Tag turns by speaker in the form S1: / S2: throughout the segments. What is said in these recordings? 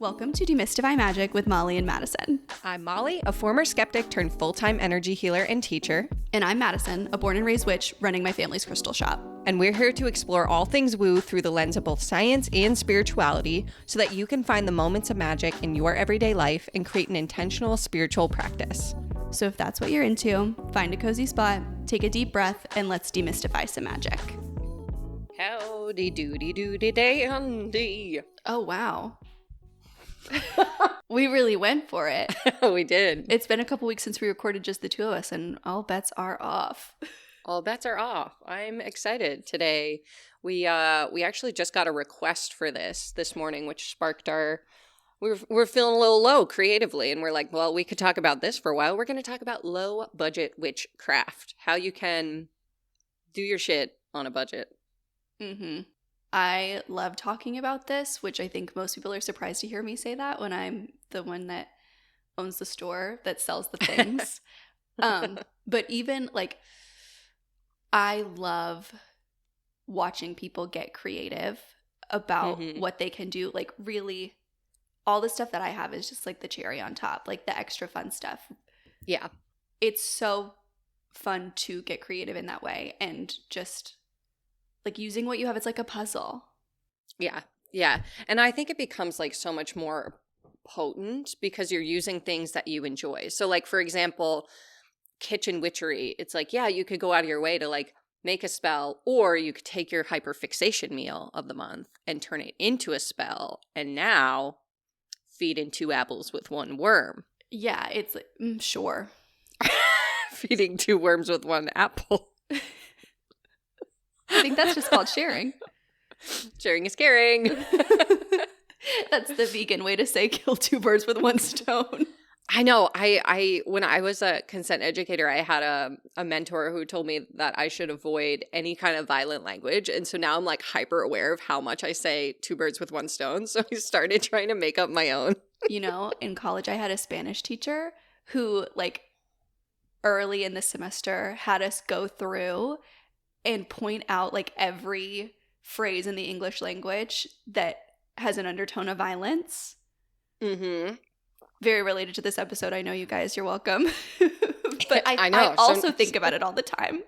S1: Welcome to Demystify Magic with Molly and Madison.
S2: I'm Molly, a former skeptic turned full-time energy healer and teacher.
S1: And I'm Madison, a born and raised witch running my family's crystal shop.
S2: And we're here to explore all things woo through the lens of both science and spirituality so that you can find the moments of magic in your everyday life and create an intentional spiritual practice.
S1: So if that's what you're into, find a cozy spot, take a deep breath, and let's demystify some magic.
S2: Howdy doody doody dandy.
S1: Oh, wow. We really went for it.
S2: We did.
S1: It's been a couple weeks since we recorded just the two of us, and all bets are off.
S2: All bets are off. I'm excited today. We actually just got a request for this morning, which sparked our. We're feeling a little low creatively, and we're like, well, we could talk about this for a while. We're going to talk about low budget witchcraft, how you can do your shit on a budget.
S1: Mm-hmm. I love talking about this, which I think most people are surprised to hear me say that when I'm the one that owns the store that sells the things. But even like, I love watching people get creative about what they can do. Like, really, all the stuff that I have is just like the cherry on top, like the extra fun stuff.
S2: Yeah.
S1: It's so fun to get creative in that way and just like using what you have. It's like a puzzle.
S2: Yeah. Yeah. And I think it becomes like so much more potent because you're using things that you enjoy. So like, for example, kitchen witchery. It's like, yeah, you could go out of your way to like make a spell, or you could take your hyperfixation meal of the month and turn it into a spell. And now feeding two apples with one worm.
S1: Yeah. It's like, sure.
S2: Feeding two worms with one apple.
S1: I think that's just called sharing.
S2: Sharing is caring.
S1: That's the vegan way to say kill two birds with one stone.
S2: I know. I when I was a consent educator, I had a mentor who told me that I should avoid any kind of violent language. And so now I'm like hyper aware of how much I say two birds with one stone. So I started trying to make up my own.
S1: You know, in college, I had a Spanish teacher who like early in the semester had us go through and point out like every phrase in the English language that has an undertone of violence. Mm-hmm. Very related to this episode. I know you guys, you're welcome. But I know. I also think about it all the time.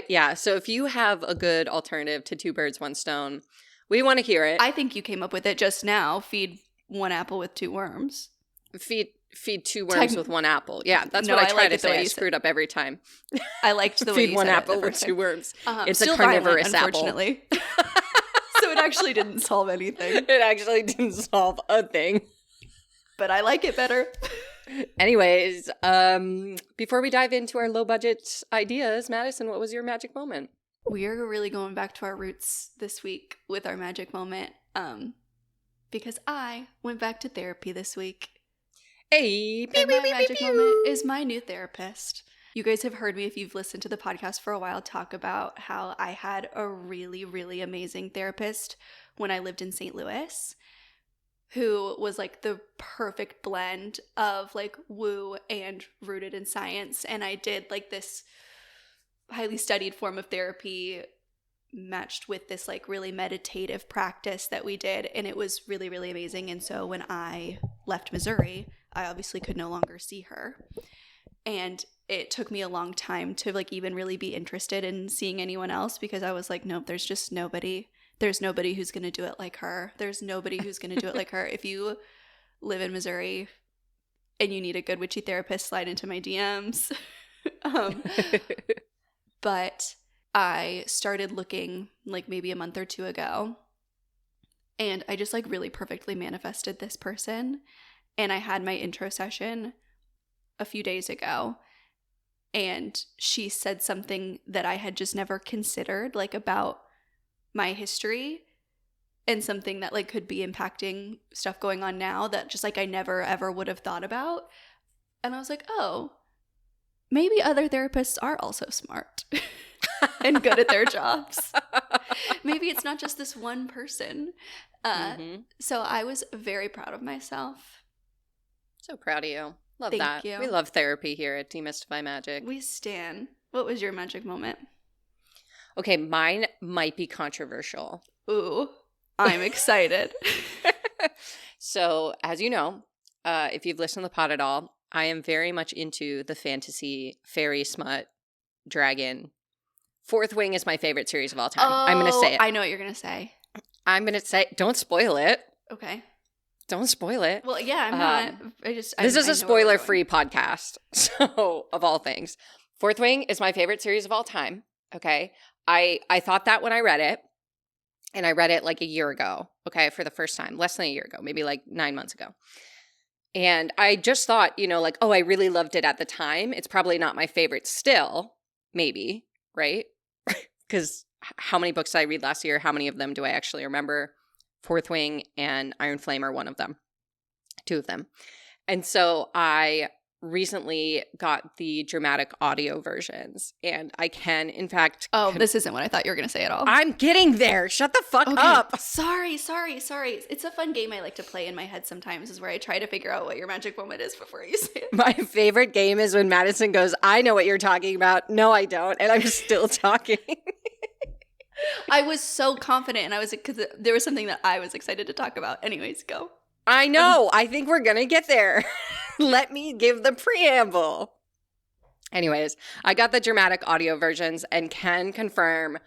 S2: Yeah. So if you have a good alternative to two birds, one stone, we want to hear it.
S1: I think you came up with it just now. Feed one apple with two worms.
S2: Feed two worms with one apple. Yeah, that's what I try to say. I screwed up every time.
S1: I liked the way you said it.
S2: Feed one apple with two worms. It's
S1: still
S2: a carnivorous
S1: violent, unfortunately. Apple. So it actually didn't solve anything.
S2: It actually didn't solve a thing.
S1: But I like it better.
S2: Anyways, before we dive into our low budget ideas, Madison, what was your magic moment?
S1: We are really going back to our roots this week with our magic moment. Because I went back to therapy this week.
S2: Hey,
S1: and my magic moment is my new therapist. You guys have heard me, if you've listened to the podcast for a while, talk about how I had a really, really amazing therapist when I lived in St. Louis, who was like the perfect blend of like woo and rooted in science. And I did like this highly studied form of therapy matched with this like really meditative practice that we did, and it was really, really amazing. And so when I left Missouri, I obviously could no longer see her, and it took me a long time to like even really be interested in seeing anyone else, because I was like, nope, there's nobody who's gonna do it like her. There's nobody who's gonna do it like her. If you live in Missouri and you need a good witchy therapist, slide into my DMs. But I started looking like maybe a month or two ago, and I just like really perfectly manifested this person. And I had my intro session a few days ago, and she said something that I had just never considered, like about my history and something that like could be impacting stuff going on now that just like I never ever would have thought about. And I was like, oh, maybe other therapists are also smart. And good at their jobs. Maybe it's not just this one person. So I was very proud of myself.
S2: So proud of you. Love
S1: Thank
S2: that.
S1: you.
S2: We love therapy here at Demystify Magic.
S1: We stan. What was your magic moment?
S2: Okay, mine might be controversial.
S1: Ooh, I'm excited.
S2: So, as you know, if you've listened to the pod at all, I am very much into the fantasy, fairy, smut, dragon. Fourth Wing is my favorite series of all time. I'm going to say it.
S1: I know what you're going to say.
S2: I'm going to say, don't spoil it.
S1: Okay.
S2: Don't spoil it.
S1: Well, yeah, I'm not.
S2: This is a spoiler-free podcast, so of all things. Fourth Wing is my favorite series of all time, okay? I thought that when I read it, and I read it like a year ago, okay, for the first time, less than a year ago, maybe like 9 months ago. And I just thought, like, oh, I really loved it at the time. It's probably not my favorite still, maybe, right? Because how many books did I read last year? How many of them do I actually remember? Fourth Wing and Iron Flame are one of them. 2 of them. And so I recently got the dramatic audio versions, and I can, in fact...
S1: Oh, this isn't what I thought you were going to say at all.
S2: I'm getting there. Shut the fuck up.
S1: Sorry. It's a fun game I like to play in my head sometimes, is where I try to figure out what your magic moment is before you say it.
S2: My favorite game is when Madison goes, I know what you're talking about. No, I don't. And I'm still talking.
S1: I was so confident, and because there was something that I was excited to talk about. Anyways, go.
S2: I know. I think we're going to get there. Let me give the preamble. Anyways, I got the dramatic audio versions and can confirm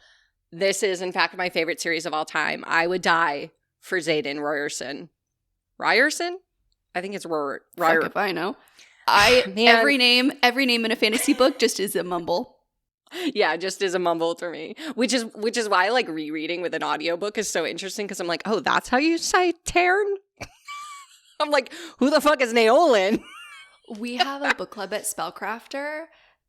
S2: this is, in fact, my favorite series of all time. I would die for Xaden Ryerson. Ryerson? I think it's Ryerson.
S1: Fuck if I know. Every name in a fantasy book just is a mumble.
S2: Yeah, just is a mumble for me. Which is why like rereading with an audiobook is so interesting, because I'm like, oh, that's how you say Tern? I'm like, who the fuck is Naolin?
S1: We have a book club at Spellcrafter,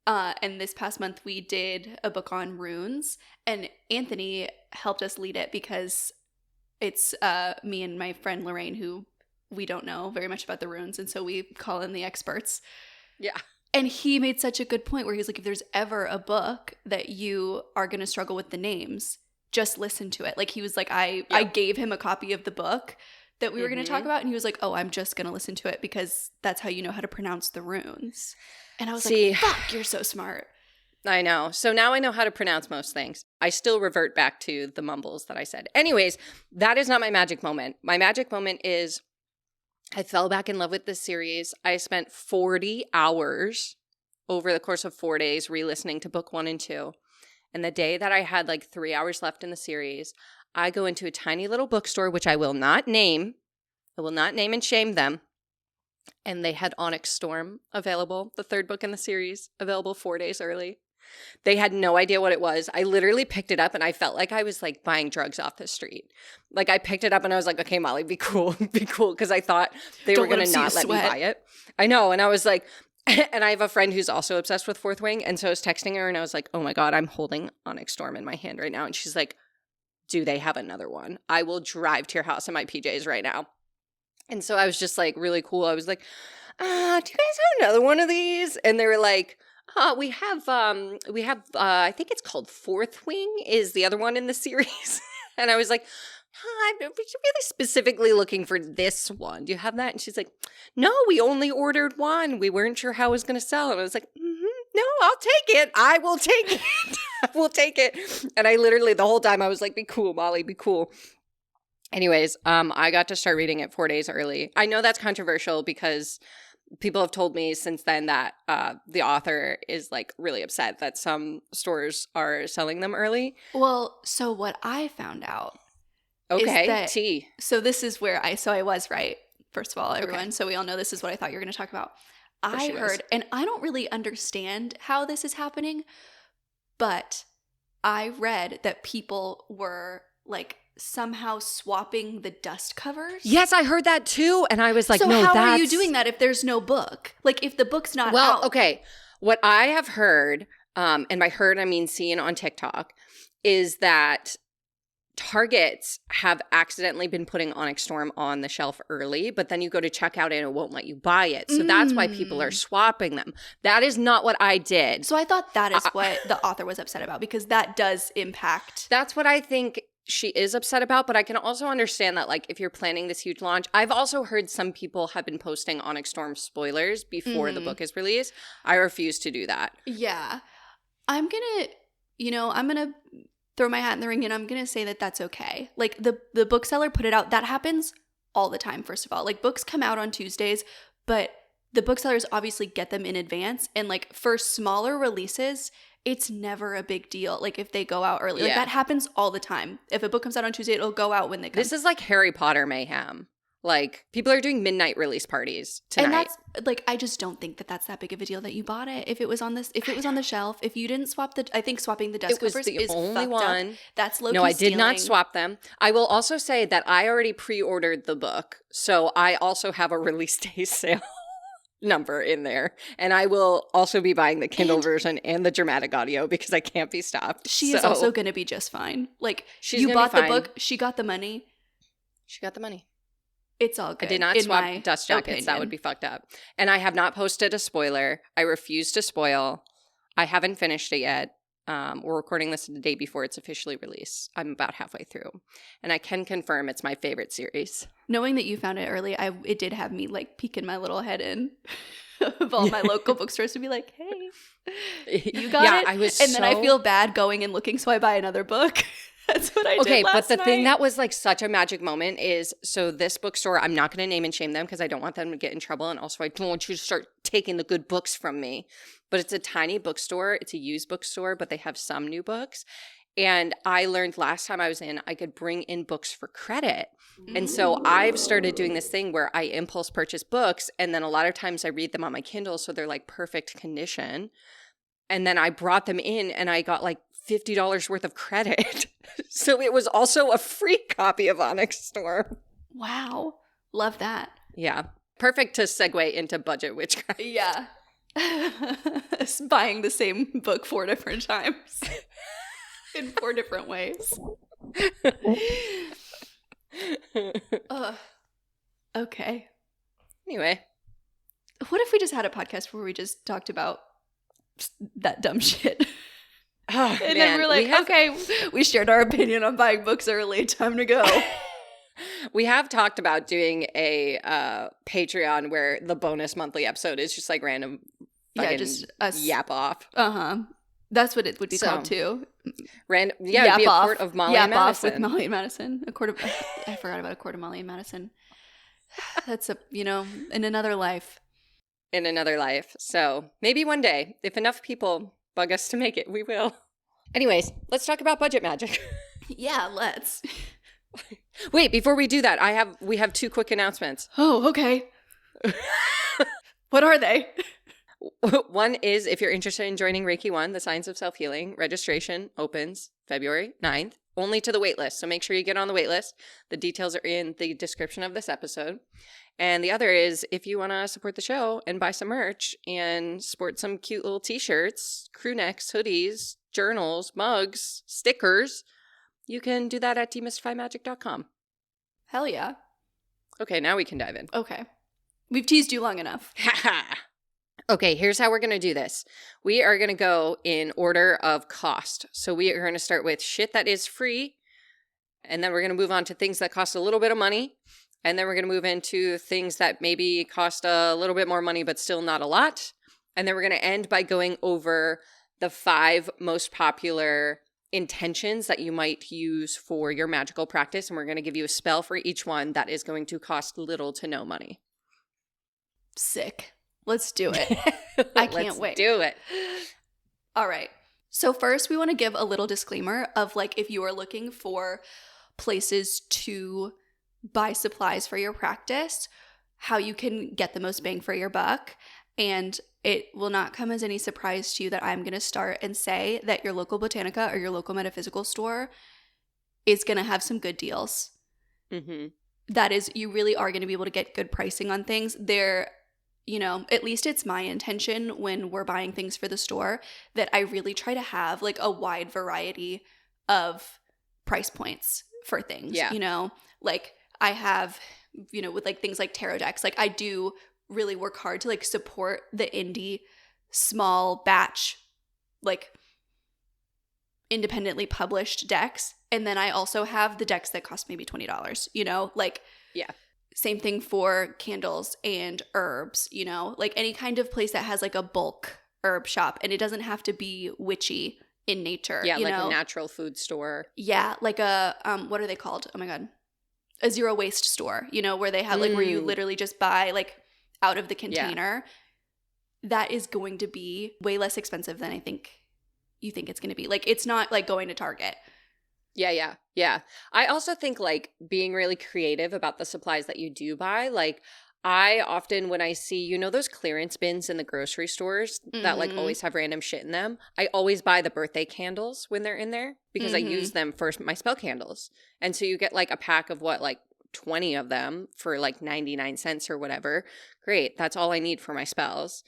S1: and this past month we did a book on runes, and Anthony helped us lead it because it's me and my friend Lorraine, who we don't know very much about the runes, and so we call in the experts.
S2: Yeah.
S1: And he made such a good point where he was like, if there's ever a book that you are going to struggle with the names, just listen to it. Like, he was like, I gave him a copy of the book that we were going to talk about, and he was like, oh, I'm just going to listen to it because that's how you know how to pronounce the runes. And I was like, fuck, you're so smart.
S2: I know. So now I know how to pronounce most things. I still revert back to the mumbles that I said. Anyways, that is not my magic moment. My magic moment is I fell back in love with this series. I spent 40 hours over the course of 4 days re-listening to book 1 and 2. And the day that I had like 3 hours left in the series, I go into a tiny little bookstore, which I will not name. I will not name and shame them. And they had Onyx Storm available, the 3rd book in the series, available 4 days early. They had no idea what it was. I literally picked it up and I felt like I was like buying drugs off the street. Like, I picked it up and I was like, okay, Molly, be cool, because I thought they were going to not let me buy it. I know. And I was like, and I have a friend who's also obsessed with Fourth Wing. And so I was texting her and I was like, oh my God, I'm holding Onyx Storm in my hand right now. And she's like, do they have another one? I will drive to your house in my PJs right now. And so I was just like really cool. I was like, do you guys have another one of these? And they were like, we have, I think it's called Fourth Wing is the other one in the series. And I was like, I'm really specifically looking for this one. Do you have that? And she's like, no, we only ordered one. We weren't sure how it was going to sell. And I was like, no, I'll take it. I will take it. I will take it. And I literally, the whole time I was like, be cool, Molly, be cool. Anyways, I got to start reading it 4 days early. I know that's controversial because people have told me since then that the author is like really upset that some stores are selling them early.
S1: Well, so what I found out.
S2: Okay,
S1: is that,
S2: tea.
S1: So this is where I was right. First of all, everyone. Okay. So we all know this is what I thought you were going to talk about. I heard, and I don't really understand how this is happening, but I read that people were like somehow swapping the dust covers.
S2: Yes, I heard that too. And I was like,
S1: so no, how are you doing that if there's no book? Like, if the book's not out.
S2: Well, okay. What I have heard, and by heard I mean seen on TikTok, is that Targets have accidentally been putting Onyx Storm on the shelf early, but then you go to checkout and it won't let you buy it. So that's why people are swapping them. That is not what I did.
S1: So I thought that is what the author was upset about, because that does impact.
S2: That's what I think she is upset about, but I can also understand that, like, if you're planning this huge launch, I've also heard some people have been posting Onyx Storm spoilers before the book is released. I refuse to do that.
S1: Yeah. I'm going to throw my hat in the ring, and I'm going to say that that's okay. Like, the bookseller put it out. That happens all the time, first of all. Like, books come out on Tuesdays, but the booksellers obviously get them in advance. And like for smaller releases, it's never a big deal. Like if they go out early, like that happens all the time. If a book comes out on Tuesday, it'll go out when they come.
S2: This is like Harry Potter mayhem. Like people are doing midnight release parties tonight.
S1: And that's like, I just don't think that that's that big of a deal that you bought it. If it was on this, if it was on the shelf, if you didn't swap I think swapping the desk covers is only one. Up. That's low-key
S2: No, I did not swap them. I will also say that I already pre-ordered the book. So I also have a release day sale number in there, and I will also be buying the Kindle version and the dramatic audio because I can't be stopped.
S1: She is also going to be just fine. Like you bought the book, she got the money. It's all good.
S2: I did not swap dust jackets. Opinion. That would be fucked up. And I have not posted a spoiler. I refuse to spoil. I haven't finished it yet. We're recording this the day before it's officially released. I'm about halfway through. And I can confirm it's my favorite series.
S1: Knowing that you found it early, it did have me like peeking my little head in of all my local bookstores to be like, hey, you got it? Then I feel bad going and looking, so I buy another book. That's what I did last night. Okay, but the thing that was like such a magic moment is, so this bookstore, I'm not going to name and shame them because I don't want them to get in trouble. And also I don't want you to start taking the good books from me. But it's a tiny bookstore. It's a used bookstore, but they have some new books. And I learned last time I was in, I could bring in books for credit. And so I've started doing this thing where I impulse purchase books. And then a lot of times I read them on my Kindle. So they're like perfect condition. And then I brought them in and I got like $50 worth of credit. So it was also a free copy of Onyx Storm. Wow. Love that.
S2: Yeah. Perfect to segue into Budget Witchcraft.
S1: Yeah. Buying the same book 4 different times in 4 different ways. Okay.
S2: Anyway.
S1: What if we just had a podcast where we just talked about that dumb shit?
S2: Oh,
S1: and then we're like, okay, we shared our opinion on buying books early. Time to go.
S2: We have talked about doing a Patreon where the bonus monthly episode is just like random
S1: just us
S2: yap off.
S1: That's what it would be called too.
S2: It'd be a quart of Molly and Madison.
S1: Yap off with Molly and Madison. I forgot about a quart of Molly and Madison. That's in another life.
S2: In another life. So maybe one day, if enough people bug us to make it, we will. Anyways, let's talk about budget magic.
S1: Yeah, let's.
S2: Wait, before we do that, we have 2 quick announcements.
S1: Oh, okay. What are they?
S2: One is, if you're interested in joining Reiki 1, the Science of Self-Healing, registration opens February 9th, only to the waitlist. So make sure you get on the waitlist. The details are in the description of this episode. And the other is, if you want to support the show and buy some merch and sport some cute little t-shirts, crew necks, hoodies, journals, mugs, stickers, you can do that at demystifymagic.com.
S1: Hell yeah.
S2: Okay, now we can dive in.
S1: Okay. We've teased you long enough.
S2: Okay, here's how we're going to do this. We are going to go in order of cost. So we are going to start with shit that is free, and then we're going to move on to things that cost a little bit of money, and then we're going to move into things that maybe cost a little bit more money but still not a lot, and then we're going to end by going over the 5 most popular intentions that you might use for your magical practice, and we're going to give you a spell for each one that is going to cost little to no money.
S1: Sick. Let's do it. I can't wait.
S2: Let's do it.
S1: All right. So first, we want to give a little disclaimer of like, if you are looking for places to buy supplies for your practice, how you can get the most bang for your buck. And it will not come as any surprise to you that I'm going to start and say that your local Botanica or your local metaphysical store is going to have some good deals.
S2: Mm-hmm.
S1: That is, you really are going to be able to get good pricing on things. At least it's my intention when we're buying things for the store that I really try to have like a wide variety of price points for things.
S2: Yeah.
S1: Like I have, with like things like tarot decks, like I do really work hard to like support the indie small batch, like independently published decks. And then I also have the decks that cost maybe $20,
S2: yeah.
S1: Same thing for candles and herbs, like any kind of place that has like a bulk herb shop, and it doesn't have to be witchy in nature.
S2: Yeah, like a natural food store.
S1: Yeah, like a, what are they called? Oh my God. a zero waste store, you know, where they have like where you literally just buy like out of the container, that is going to be way less expensive than I think you think it's going to be. Like it's not like going to Target.
S2: Yeah. I also think like being really creative about the supplies that you do buy, like I often, when I see, you know, those clearance bins in the grocery stores that like always have random shit in them, I always buy the birthday candles when they're in there because I use them for my spell candles. And so you get like a pack of what, like 20 of them for like 99 cents or whatever. Great. That's all I need for my spells.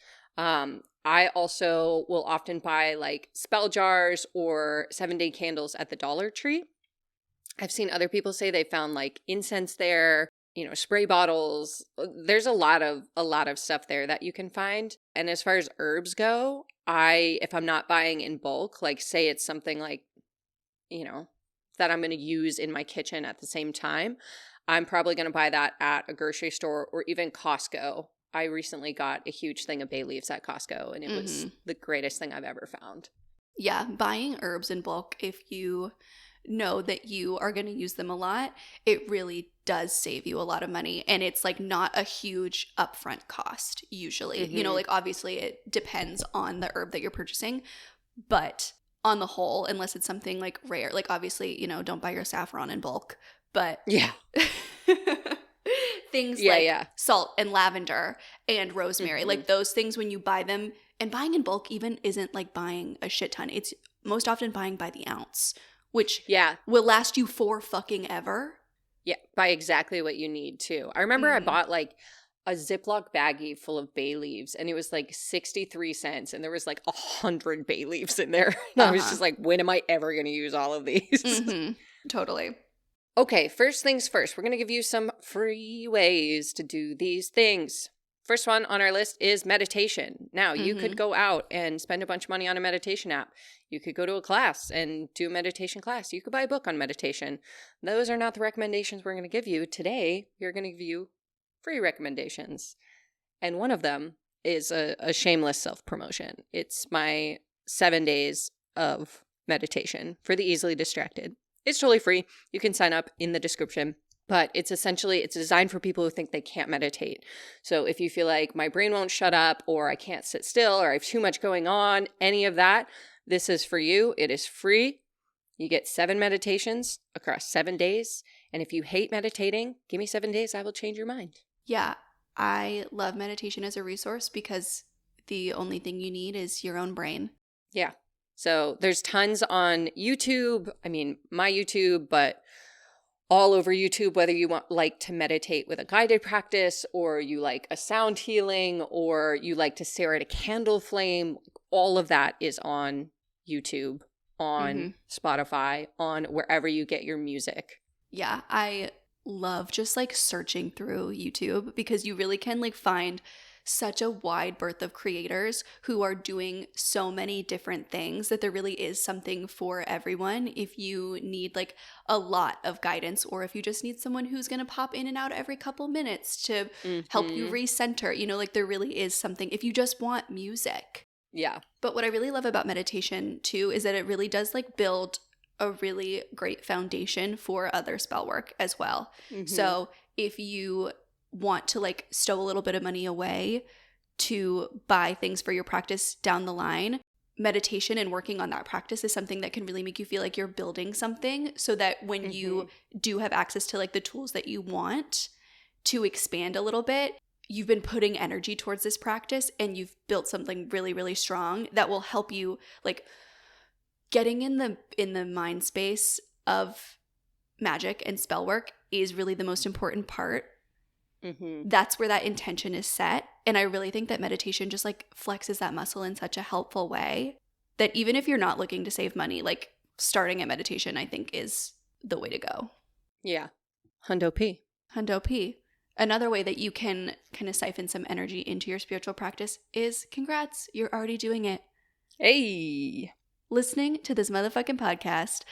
S2: I also will often buy like spell jars or 7-day candles at the Dollar Tree. I've seen other people say they found like incense there, you know, spray bottles. There's a lot of stuff there that you can find. And as far as herbs go, if I'm not buying in bulk, like say it's something like, you know, that I'm going to use in my kitchen at the same time, I'm probably going to buy that at a grocery store or even Costco. I recently got a huge thing of bay leaves at Costco, and it was the greatest thing I've ever found.
S1: Yeah, buying herbs in bulk, if you know that you are going to use them a lot, it really does save you a lot of money. And it's like not a huge upfront cost usually. You know, like obviously it depends on the herb that you're purchasing, but on the whole, unless it's something like rare, like obviously, you know, don't buy your saffron in bulk, but things like salt and lavender and rosemary, like those things, when you buy them, and buying in bulk even isn't like buying a shit ton. It's most often buying by the ounce, which will last you for fucking ever.
S2: Yeah, buy exactly what you need too. I remember I bought like a Ziploc baggie full of bay leaves, and it was like 63 cents, and there was like 100 bay leaves in there. And I was just like, when am I ever going to use all of these?
S1: Totally.
S2: Okay, first things first, we're going to give you some free ways to do these things. First one on our list is meditation. Now, you could go out and spend a bunch of money on a meditation app. You could go to a class and do a meditation class. You could buy a book on meditation. Those are not the recommendations we're going to give you. Today, we're going to give you free recommendations. And one of them is a shameless self-promotion. It's my 7 days of meditation for the easily distracted. It's totally free. You can sign up in the description, but it's designed for people who think they can't meditate. So if you feel like my brain won't shut up, or I can't sit still, or I have too much going on, any of that, this is for you. It is free. You get 7 meditations across 7 days. And if you hate meditating, give me 7 days. I will change your mind.
S1: Yeah, I love meditation as a resource because the only thing you need is your own brain.
S2: Yeah. So there's tons on YouTube. I mean, my YouTube, but all over YouTube, whether you like to meditate with a guided practice, or you like a sound healing, or you like to stare at a candle flame, all of that is on YouTube, on Spotify, on wherever you get your music.
S1: Yeah, I love just like searching through YouTube because you really can like find such a wide berth of creators who are doing so many different things that there really is something for everyone. If you need like a lot of guidance, or if you just need someone who's going to pop in and out every couple minutes to help you recenter, you know, like there really is something if you just want music.
S2: Yeah.
S1: But what I really love about meditation too is that it really does like build a really great foundation for other spell work as well. So if you want to like stow a little bit of money away to buy things for your practice down the line, meditation and working on that practice is something that can really make you feel like you're building something, so that when you do have access to like the tools that you want to expand a little bit, you've been putting energy towards this practice and you've built something really, really strong that will help you like getting in the mind space of magic and spell work is really the most important part. That's where that intention is set. And I really think that meditation just like flexes that muscle in such a helpful way that even if you're not looking to save money, like starting at meditation, I think is the way to go.
S2: Yeah. Hundo P.
S1: Hundo P. Another way that you can kind of siphon some energy into your spiritual practice is congrats, you're already doing it.
S2: Hey.
S1: Listening to this motherfucking podcast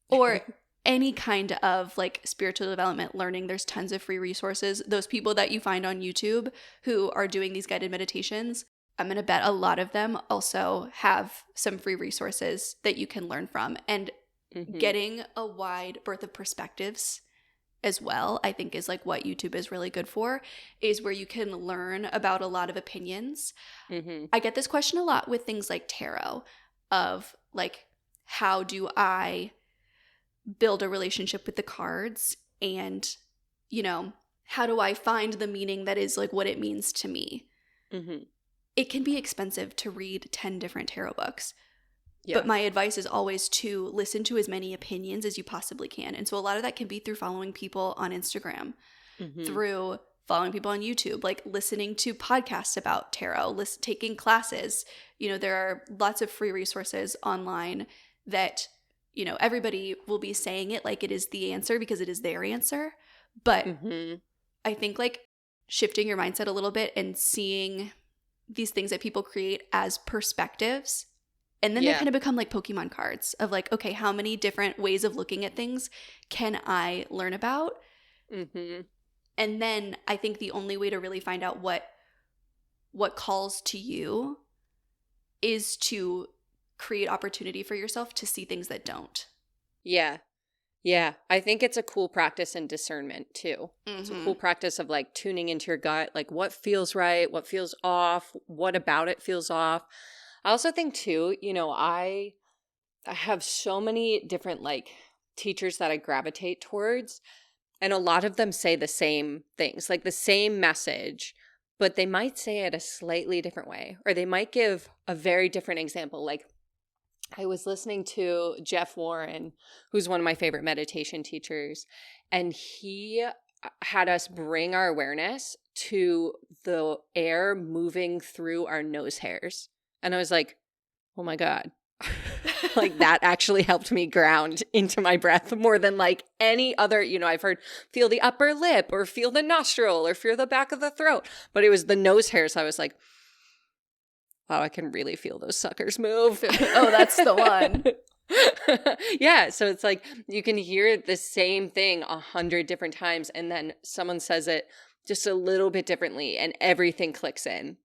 S1: or any kind of like spiritual development learning, there's tons of free resources. Those people that you find on YouTube who are doing these guided meditations, I'm going to bet a lot of them also have some free resources that you can learn from. And getting a wide berth of perspectives as well, I think is like what YouTube is really good for, is where you can learn about a lot of opinions.
S2: Mm-hmm.
S1: I get this question a lot with things like tarot, of like, how do I build a relationship with the cards, and, you know, how do I find the meaning that is like what it means to me?
S2: Mm-hmm.
S1: It can be expensive to read 10 different tarot books.
S2: Yeah.
S1: But my advice is always to listen to as many opinions as you possibly can. And so a lot of that can be through following people on Instagram,
S2: Mm-hmm.
S1: through following people on YouTube, like listening to podcasts about tarot, taking classes. You know, there are lots of free resources online that, you know, everybody will be saying it like it is the answer because it is their answer. But
S2: Mm-hmm.
S1: I think like shifting your mindset a little bit and seeing these things that people create as perspectives. And then they kind of become like Pokemon cards of like, okay, how many different ways of looking at things can I learn about?
S2: Mm-hmm.
S1: And then I think the only way to really find out what calls to you is to create opportunity for yourself to see things that don't.
S2: Yeah. Yeah. I think it's a cool practice in discernment too.
S1: Mm-hmm.
S2: It's a cool practice of like tuning into your gut, like what feels right, what feels off, what about it feels off. I also think too, you know, I have so many different like teachers that I gravitate towards, and a lot of them say the same things, like the same message, but they might say it a slightly different way, or they might give a very different example. Like I was listening to Jeff Warren, who's one of my favorite meditation teachers, and he had us bring our awareness to the air moving through our nose hairs. And I was like, oh my God, like that actually helped me ground into my breath more than like any other, you know, I've heard feel the upper lip or feel the nostril or feel the back of the throat, but it was the nose hairs. I was like, wow, I can really feel those suckers move.
S1: Oh, that's the one.
S2: Yeah. So it's like you can hear the same thing 100 different times, and then someone says it just a little bit differently and everything clicks in.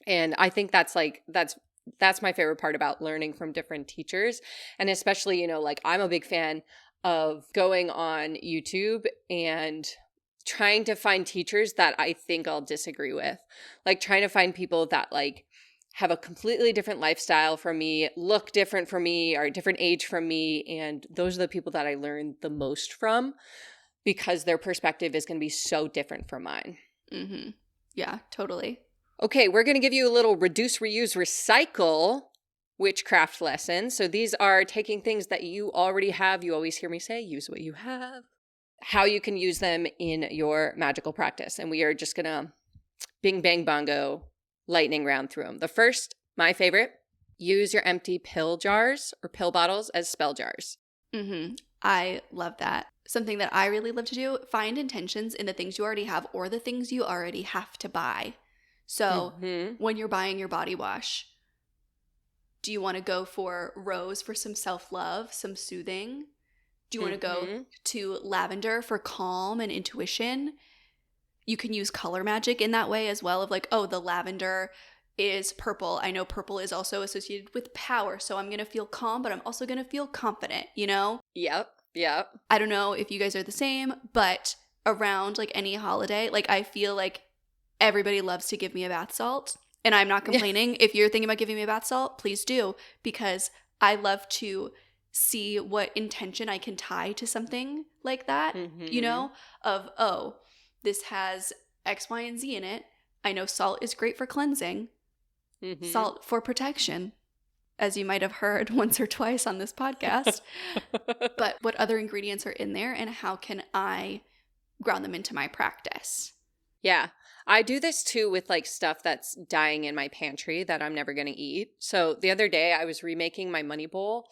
S2: And I think that's my favorite part about learning from different teachers. And especially, you know, like I'm a big fan of going on YouTube and trying to find teachers that I think I'll disagree with. Like trying to find people that like have a completely different lifestyle from me, look different from me, are a different age from me. And those are the people that I learn the most from, because their perspective is going to be so different from mine.
S1: Mm-hmm. Yeah, totally.
S2: Okay, we're going to give you a little reduce, reuse, recycle witchcraft lesson. So these are taking things that you already have. You always hear me say, use what you have. How you can use them in your magical practice. And we are just going to bing, bang, bongo, lightning round through them. The first, my favorite, use your empty pill jars or pill bottles as spell jars.
S1: Mm-hmm. I love that. Something that I really love to do, find intentions in the things you already have or the things you already have to buy. So when you're buying your body wash, do you want to go for rose for some self-love, some soothing? Do you want to go to lavender for calm and intuition? You can use color magic in that way as well, of like, oh, the lavender is purple. I know purple is also associated with power, so I'm going to feel calm, but I'm also going to feel confident, you know?
S2: Yep.
S1: I don't know if you guys are the same, but around like any holiday, like I feel like everybody loves to give me a bath salt, and I'm not complaining. If you're thinking about giving me a bath salt, please do, because I love to see what intention I can tie to something like that, you know, of, oh, this has X, Y, and Z in it. I know salt is great for cleansing, salt for protection, as you might have heard once or twice on this podcast. But what other ingredients are in there, and how can I ground them into my practice?
S2: Yeah. I do this too with like stuff that's dying in my pantry that I'm never going to eat. So the other day I was remaking my money bowl,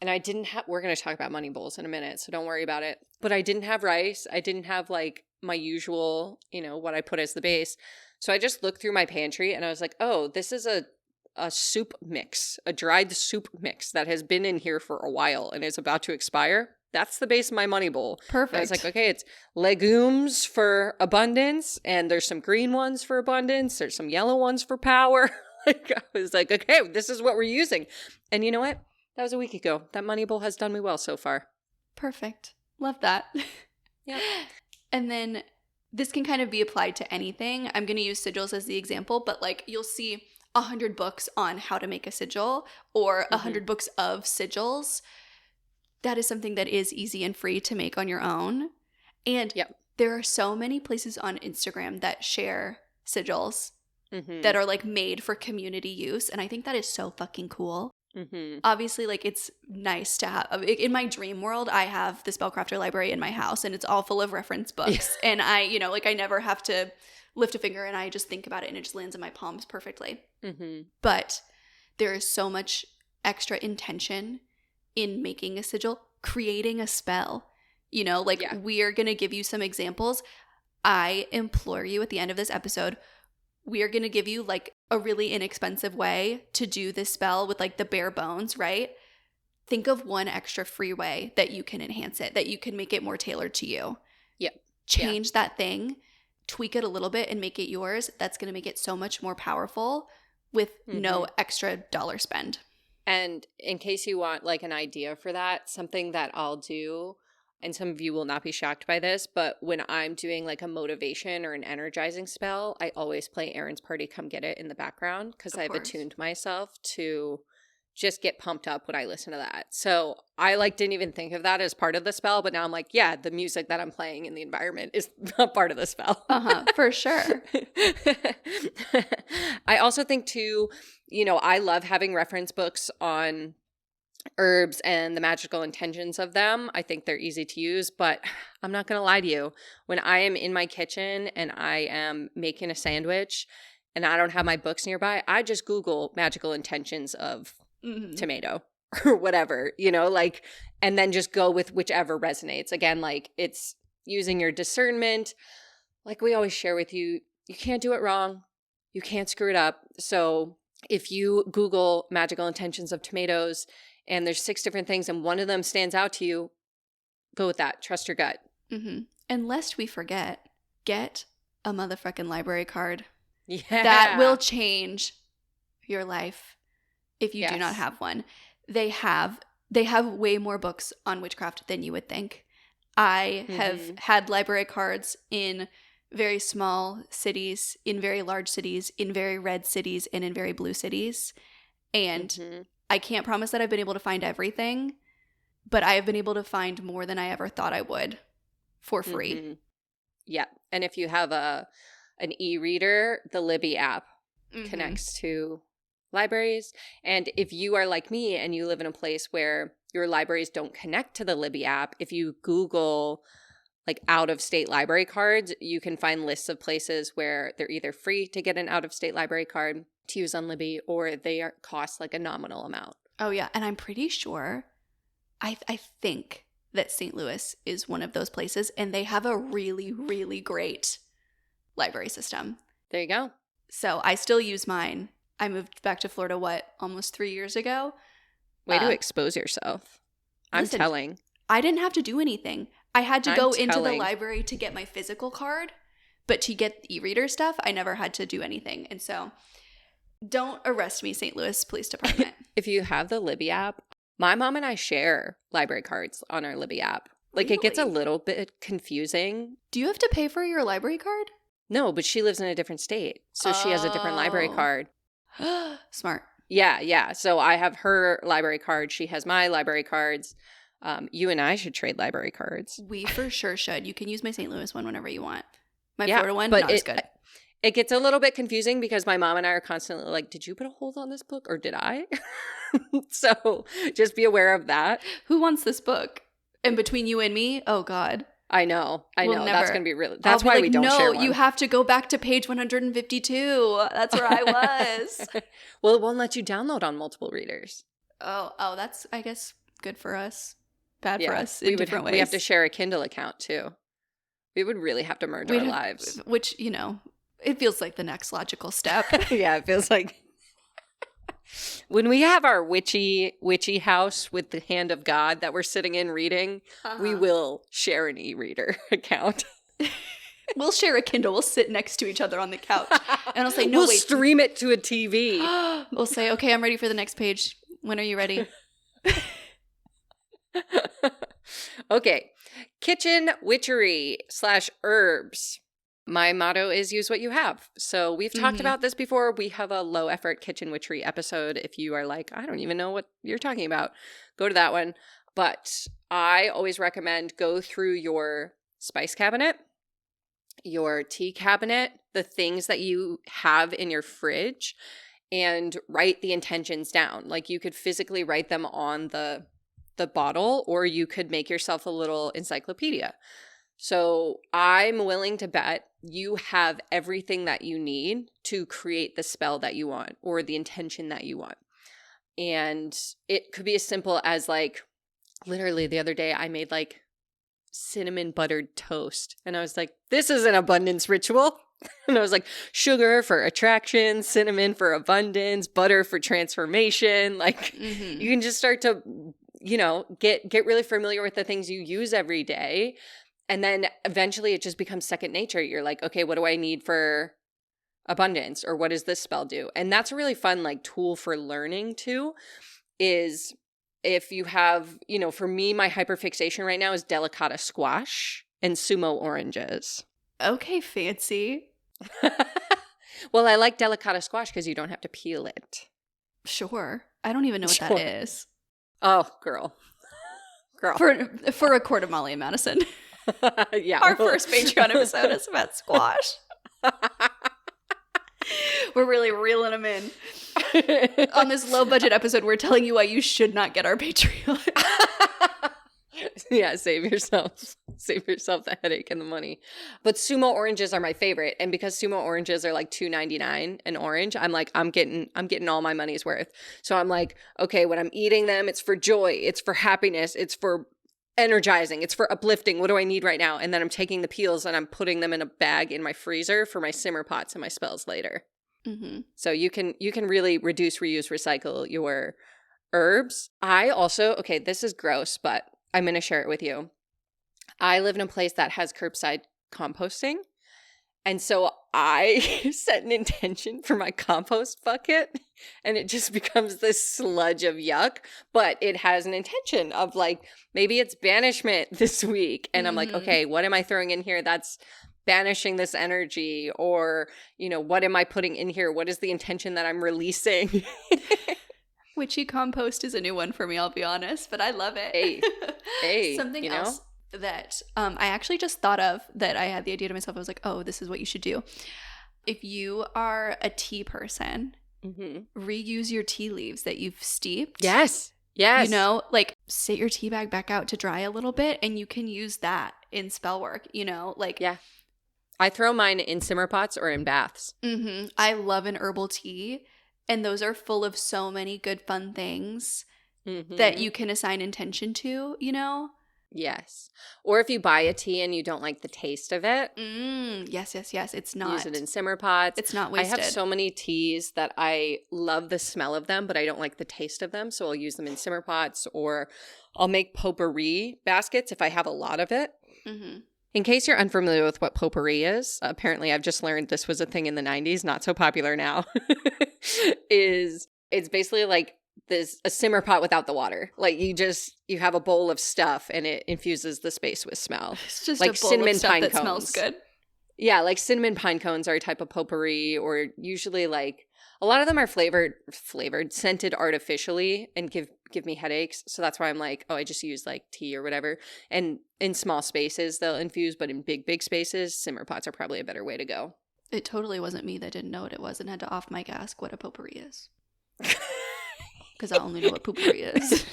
S2: and I didn't have, we're going to talk about money bowls in a minute, so don't worry about it. But I didn't have rice. I didn't have like my usual, you know, what I put as the base. So I just looked through my pantry and I was like, oh, this is a soup mix, a dried soup mix that has been in here for a while and is about to expire. That's the base of my money bowl.
S1: Perfect.
S2: And I was like, okay, it's legumes for abundance, and there's some green ones for abundance. There's some yellow ones for power. Like, I was like, okay, this is what we're using. And you know what? That was a week ago. That money bowl has done me well so far.
S1: Perfect. Love that.
S2: Yep.
S1: And then this can kind of be applied to anything. I'm going to use sigils as the example, but like you'll see 100 books on how to make a sigil or 100 books of sigils. That is something that is easy and free to make on your own. And there are so many places on Instagram that share sigils that are like made for community use. And I think that is so fucking cool. Obviously, like it's nice to have in my dream world, I have the Spellcrafter library in my house and it's all full of reference books. And I, you know, like I never have to lift a finger and I just think about it and it just lands in my palms perfectly. But there is so much extra intention in making a sigil, creating a spell. You know, like we are going to give you some examples. I implore you at the end of this episode, we are going to give you like a really inexpensive way to do this spell with like the bare bones, right? Think of one extra free way that you can enhance it, that you can make it more tailored to you. Change that thing, tweak it a little bit and make it yours. That's going to make it so much more powerful with no extra dollar spend.
S2: And in case you want like an idea for that, something that I'll do, and some of you will not be shocked by this, but when I'm doing like a motivation or an energizing spell, I always play Aaron's Party Come Get It in the background because I've attuned myself to just get pumped up when I listen to that. So I like didn't even think of that as part of the spell, but now I'm like, yeah, the music that I'm playing in the environment is a part of the spell.
S1: For sure.
S2: I also think too, you know, I love having reference books on herbs and the magical intentions of them. I think they're easy to use, but I'm not going to lie to you. When I am in my kitchen and I am making a sandwich and I don't have my books nearby, I just Google magical intentions of tomato or whatever, you know, like, and then just go with whichever resonates. Again, like it's using your discernment. Like we always share with you, you can't do it wrong. You can't screw it up. So if you Google magical intentions of tomatoes and there's 6 different things and one of them stands out to you, go with that. Trust your gut.
S1: And lest we forget, get a motherfucking library card.
S2: Yeah.
S1: That will change your life if you do not have one. They have way more books on witchcraft than you would think. I have had library cards in very small cities, in very large cities, in very red cities, and in very blue cities. And I can't promise that I've been able to find everything, but I have been able to find more than I ever thought I would for free.
S2: Yeah. And if you have an e-reader, the Libby app connects to libraries. And if you are like me and you live in a place where your libraries don't connect to the Libby app, if you Google like out-of-state library cards, you can find lists of places where they're either free to get an out-of-state library card to use on Libby, or they cost like a nominal amount.
S1: Oh yeah, and I'm pretty sure, I think that St. Louis is one of those places, and they have a really, really great library system.
S2: There you go.
S1: So I still use mine. I moved back to Florida, almost 3 years ago?
S2: Way to expose yourself.
S1: Listen,
S2: I'm telling.
S1: I didn't have to do anything. I had to go into the library to get my physical card, but to get e-reader stuff, I never had to do anything. And so don't arrest me, St. Louis Police Department.
S2: If you have the Libby app, my mom and I share library cards on our Libby app. Like It gets a little bit confusing.
S1: Do you have to pay for your library card?
S2: No, but she lives in a different state. So she has a different library card.
S1: Smart.
S2: Yeah. So I have her library card. She has my library cards. You and I should trade library cards.
S1: We for sure should. You can use my St. Louis one whenever you want. My Florida one, not as good.
S2: It gets a little bit confusing because my mom and I are constantly like, did you put a hold on this book or did I? So just be aware of that.
S1: Who wants this book? And between you and me, oh God.
S2: I know.
S1: We'll
S2: That's going to be really, that's why we don't share one.
S1: No, you have to go back to page 152. That's where I was.
S2: Well, it won't let you download on multiple readers.
S1: Oh, that's, I guess, good for us. Bad for us in different ways.
S2: We have to share a Kindle account too. We would really have to merge our lives.
S1: Which, it feels like the next logical step.
S2: Yeah, it feels like when we have our witchy house with the hand of God that we're sitting in reading, we will share an e-reader account.
S1: We'll share a Kindle. We'll sit next to each other on the couch. And I'll say, no,
S2: we'll stream it to a TV.
S1: We'll say, okay, I'm ready for the next page. When are you ready?
S2: Okay. kitchen witchery / herbs. My motto is use what you have. So we've talked about this before. We have a low effort kitchen witchery episode. If you are like, I don't even know what you're talking about, go to that one. But I always recommend go through your spice cabinet, your tea cabinet, the things that you have in your fridge, and write the intentions down. Like you could physically write them on the bottle, or you could make yourself a little encyclopedia. So I'm willing to bet you have everything that you need to create the spell that you want or the intention that you want. And it could be as simple as like, literally the other day I made like cinnamon buttered toast. And I was like, this is an abundance ritual. And I was like, sugar for attraction, cinnamon for abundance, butter for transformation. Like you can just start to, get really familiar with the things you use every day. And then eventually it just becomes second nature. You're like, okay, what do I need for abundance? Or what does this spell do? And that's a really fun like tool for learning too, is if you have, for me, my hyperfixation right now is delicata squash and sumo oranges.
S1: Okay, fancy.
S2: Well, I like delicata squash because you don't have to peel it.
S1: Sure. I don't even know what that is.
S2: Oh, girl.
S1: For a quart of Molly and Madison.
S2: Yeah.
S1: Our first Patreon episode is about squash. We're really reeling them in. On this low budget episode, we're telling you why you should not get our Patreon.
S2: Yeah, save yourself the headache and the money. But sumo oranges are my favorite, and because sumo oranges are like $2.99 an orange, I'm like, I'm getting all my money's worth. So I'm like, okay, when I'm eating them, it's for joy, it's for happiness, it's for energizing, it's for uplifting. What do I need right now? And then I'm taking the peels and I'm putting them in a bag in my freezer for my simmer pots and my spells later. So you can really reduce, reuse, recycle your herbs. I also, okay, this is gross, but I'm going to share it with you. I live in a place that has curbside composting. And so I set an intention for my compost bucket, and it just becomes this sludge of yuck. But it has an intention of like, maybe it's banishment this week. And I'm like, okay, what am I throwing in here that's banishing this energy? Or, what am I putting in here? What is the intention that I'm releasing?
S1: Witchy compost is a new one for me, I'll be honest, but I love it.
S2: Hey,
S1: Something else that I actually just thought of that I had the idea to myself. I was like, oh, this is what you should do. If you are a tea person, reuse your tea leaves that you've steeped.
S2: Yes.
S1: Like sit your tea bag back out to dry a little bit, and you can use that in spell work, Yeah.
S2: I throw mine in simmer pots or in baths.
S1: I love an herbal tea. And those are full of so many good, fun things that you can assign intention to,
S2: Yes. Or if you buy a tea and you don't like the taste of it.
S1: Yes. It's not.
S2: Use it in simmer pots.
S1: It's not wasted.
S2: I have so many teas that I love the smell of them, but I don't like the taste of them. So I'll use them in simmer pots, or I'll make potpourri baskets if I have a lot of it. In case you're unfamiliar with what potpourri is, apparently I've just learned this was a thing in the 90s, not so popular now, it's basically like a simmer pot without the water. Like you have a bowl of stuff and it infuses the space with smell.
S1: It's just
S2: like
S1: a bowl
S2: cinnamon
S1: of stuff
S2: pine
S1: that
S2: cones.
S1: Smells good.
S2: Yeah, like cinnamon pine cones are a type of potpourri, or usually like a lot of them are flavored, scented artificially and give me headaches. So that's why I'm like, oh, I just use like tea or whatever. And in small spaces, they'll infuse, but in big spaces, simmer pots are probably a better way to go.
S1: It totally wasn't me that didn't know what it was and had to off mic ask what a potpourri is. Because I only know what potpourri is.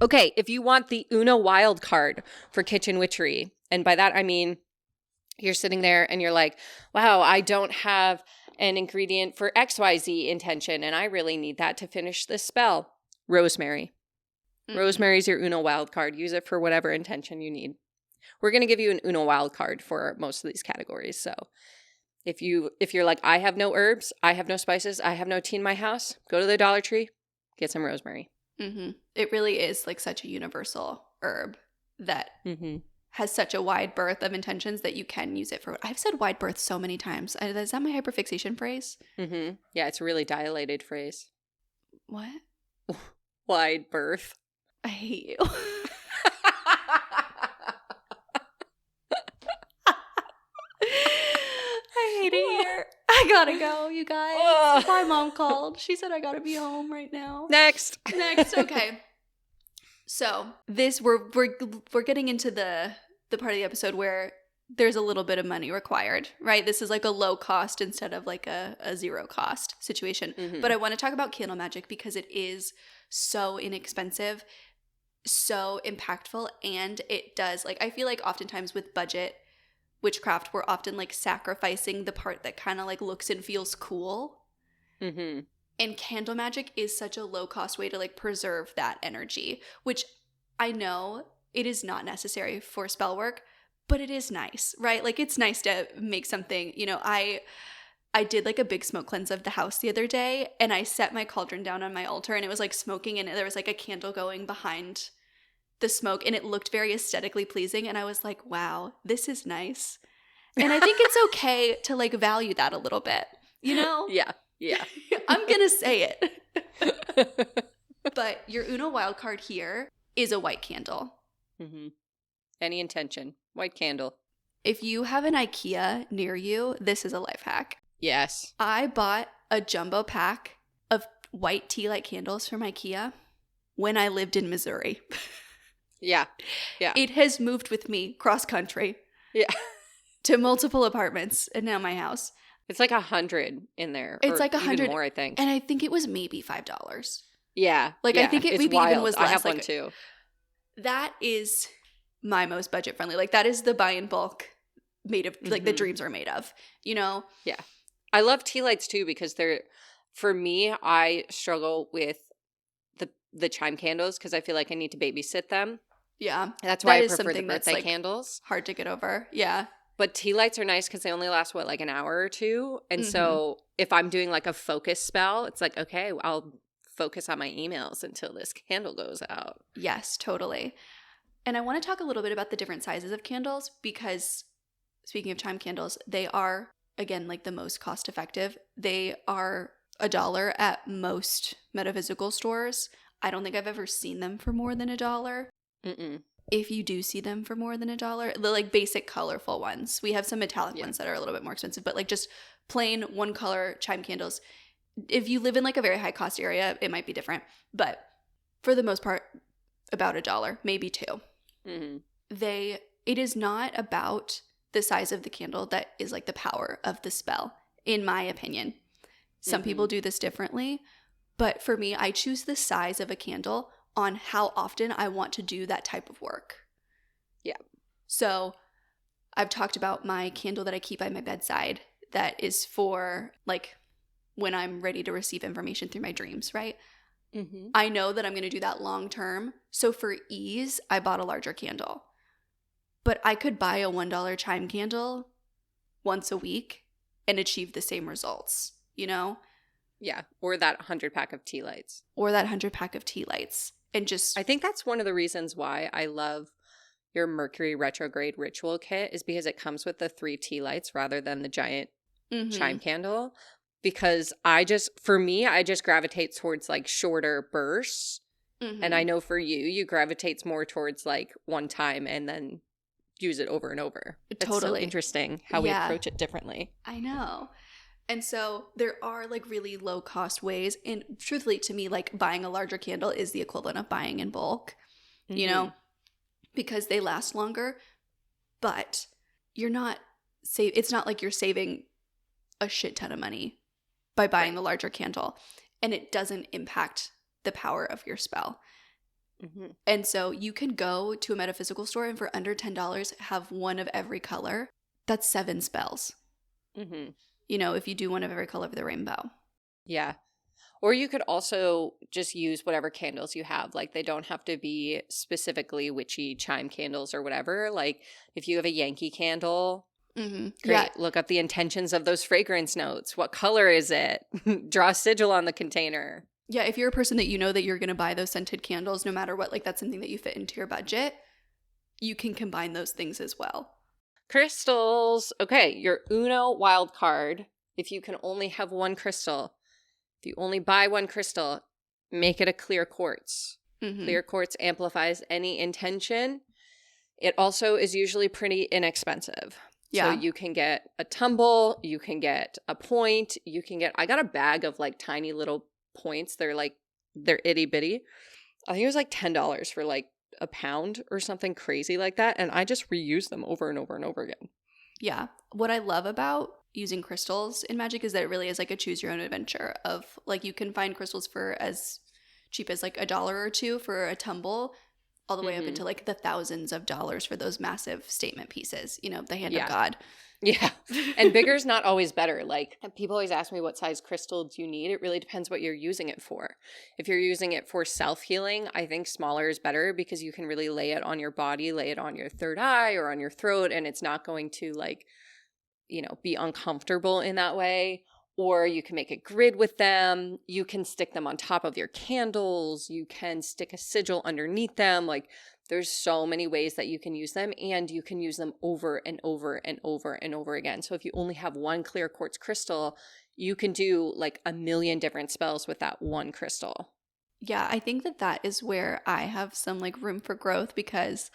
S2: Okay, if you want the Uno wild card for kitchen witchery, and by that I mean you're sitting there and you're like, wow, I don't have an ingredient for XYZ intention, and I really need that to finish this spell. Rosemary. Rosemary's your Uno wild card. Use it for whatever intention you need. We're going to give you an Uno wild card for most of these categories. So if you're like, I have no herbs, I have no spices, I have no tea in my house, go to the Dollar Tree, get some rosemary.
S1: It really is like such a universal herb that has such a wide berth of intentions that you can use it for. I've said wide berth so many times. Is that my hyperfixation phrase?
S2: Yeah, it's a really dilated phrase.
S1: What?
S2: Wide berth.
S1: I hate you. gotta go, you guys. My mom called. She said I gotta be home right now.
S2: Next.
S1: Okay. So we're getting into the part of the episode where there's a little bit of money required, right? This is like a low cost instead of like a zero cost situation.
S2: Mm-hmm.
S1: But I want to talk about candle magic because it is so inexpensive, so impactful, and it does, like, I feel like oftentimes with budget witchcraft, we're often like sacrificing the part that kind of like looks and feels cool.
S2: Mm-hmm.
S1: And candle magic is such a low cost way to like preserve that energy, which I know it is not necessary for spell work, but it is nice, right? Like, it's nice to make something, you know. I did like a big smoke cleanse of the house the other day, and I set my cauldron down on my altar, and it was like smoking, and there was like a candle going behind the smoke, and it looked very aesthetically pleasing, and I was like, wow, this is nice. And I think it's okay to like value that a little bit, you know?
S2: Yeah.
S1: I'm gonna say it. But your Uno wild card here is a white candle.
S2: Mm-hmm. Any intention. White candle.
S1: If you have an IKEA near you, this is a life hack.
S2: Yes.
S1: I bought a jumbo pack of white tea light candles from IKEA when I lived in Missouri.
S2: Yeah.
S1: It has moved with me cross country.
S2: Yeah.
S1: To multiple apartments and now my house.
S2: It's like 100 in there.
S1: It's like 100
S2: even more, I think.
S1: And I think it was maybe $5.
S2: Yeah.
S1: Like,
S2: yeah.
S1: I think it
S2: it's
S1: maybe
S2: wild.
S1: even was less.
S2: I have
S1: like,
S2: one too.
S1: That is my most budget friendly. Like, that is the buy in bulk made of, like, the dreams are made of, you know?
S2: Yeah. I love tea lights too because they're, for me, I struggle with the chime candles because I feel like I need to babysit them.
S1: Yeah.
S2: That's why I
S1: is
S2: prefer the
S1: something that's,
S2: birthday
S1: like,
S2: candles.
S1: hard to get over. Yeah.
S2: But tea lights are nice because they only last, like an hour or two. And so if I'm doing like a focus spell, it's like, okay, I'll focus on my emails until this candle goes out.
S1: Yes, totally. And I want to talk a little bit about the different sizes of candles because, speaking of chime candles, they are, again, like the most cost effective. They are $1 at most metaphysical stores. I don't think I've ever seen them for more than $1.
S2: Mm-mm.
S1: If you do see them for more than $1, the like basic colorful ones. We have some metallic ones that are a little bit more expensive, but like just plain one color chime candles. If you live in like a very high cost area, it might be different, but for the most part, about $1, maybe $2.
S2: Mm-hmm.
S1: It is not about the size of the candle that is like the power of the spell, in my opinion. Some people do this differently, but for me, I choose the size of a candle on how often I want to do that type of work.
S2: Yeah.
S1: So I've talked about my candle that I keep by my bedside that is for like when I'm ready to receive information through my dreams, right?
S2: Mm-hmm.
S1: I know that I'm going to do that long term. So for ease, I bought a larger candle. But I could buy a $1 chime candle once a week and achieve the same results, you know?
S2: Yeah. Or that 100 pack of tea lights.
S1: Or that 100 pack of tea lights. And just,
S2: I think that's one of the reasons why I love your Mercury retrograde ritual kit is because it comes with the 3 tea lights rather than the giant chime candle. Because I just gravitate towards like shorter bursts. And I know for you gravitates more towards like one time and then use it over and over.
S1: Totally.
S2: It's so interesting how we approach it differently.
S1: I know. And so there are like really low cost ways. And truthfully to me, like buying a larger candle is the equivalent of buying in bulk, you know, because they last longer. But it's not like you're saving a shit ton of money by buying the larger candle. And it doesn't impact the power of your spell. And so you can go to a metaphysical store and for under $10 have one of every color. That's 7 spells. You know, if you do one of every color of the rainbow.
S2: Yeah. Or you could also just use whatever candles you have. Like, they don't have to be specifically witchy chime candles or whatever. Like, if you have a Yankee candle, great. Yeah. Look up the intentions of those fragrance notes. What color is it? Draw a sigil on the container.
S1: Yeah, if you're a person that you know that you're going to buy those scented candles no matter what, like that's something that you fit into your budget, you can combine those things as well.
S2: Crystals. Okay, your Uno wild card. If you can only have one crystal, if you only buy one crystal, make it a clear quartz. Clear quartz amplifies any intention. It also is usually pretty inexpensive. So
S1: Yeah.
S2: you can get a tumble, you can get a point, I got a bag of like tiny little points. They're itty bitty. I think it was like $10 for like a pound or something crazy like that. And I just reuse them over and over and over again.
S1: Yeah. What I love about using crystals in magic is that it really is like a choose your own adventure of like you can find crystals for as cheap as like $1 or $2 for a tumble, all the way up into like the thousands of dollars for those massive statement pieces, you know, the hand of God.
S2: Yeah. And bigger is not always better. Like people always ask me what size crystal do you need? It really depends what you're using it for. If you're using it for self-healing, I think smaller is better because you can really lay it on your body, lay it on your third eye or on your throat, and it's not going to like, you know, be uncomfortable in that way. Or you can make a grid with them. You can stick them on top of your candles. You can stick a sigil underneath them. Like there's so many ways that you can use them, and you can use them over and over and over and over again. So if you only have one clear quartz crystal, you can do like 1,000,000 different spells with that one crystal.
S1: Yeah, I think that is where I have some like room for growth because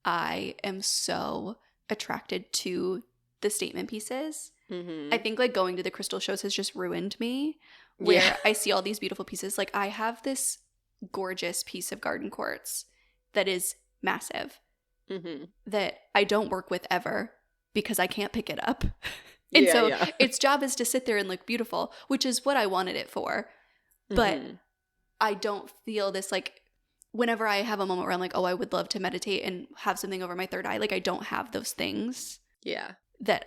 S1: I am so attracted to the statement pieces. I think like going to the crystal shows has just ruined me where I see all these beautiful pieces. Like I have this gorgeous piece of garden quartz that is massive that I don't work with ever because I can't pick it up. And its job is to sit there and look beautiful, which is what I wanted it for. But I don't feel this like whenever I have a moment where I'm like, oh, I would love to meditate and have something over my third eye. Like I don't have those things.
S2: Yeah.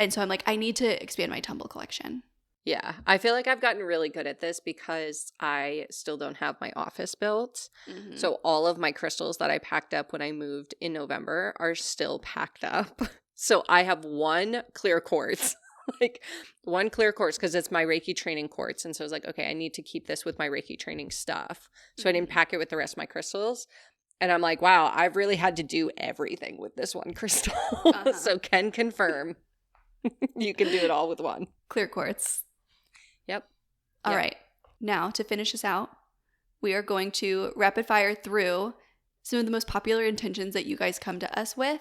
S1: And so I'm like, I need to expand my tumble collection.
S2: Yeah. I feel like I've gotten really good at this because I still don't have my office built. So all of my crystals that I packed up when I moved in November are still packed up. So I have one clear quartz, like one clear quartz because it's my Reiki training quartz. And so I was like, okay, I need to keep this with my Reiki training stuff. So I didn't pack it with the rest of my crystals. And I'm like, wow, I've really had to do everything with this one crystal. So can confirm. You can do it all with one.
S1: Clear quartz.
S2: Yep.
S1: All right. Now, to finish this out, we are going to rapid fire through some of the most popular intentions that you guys come to us with.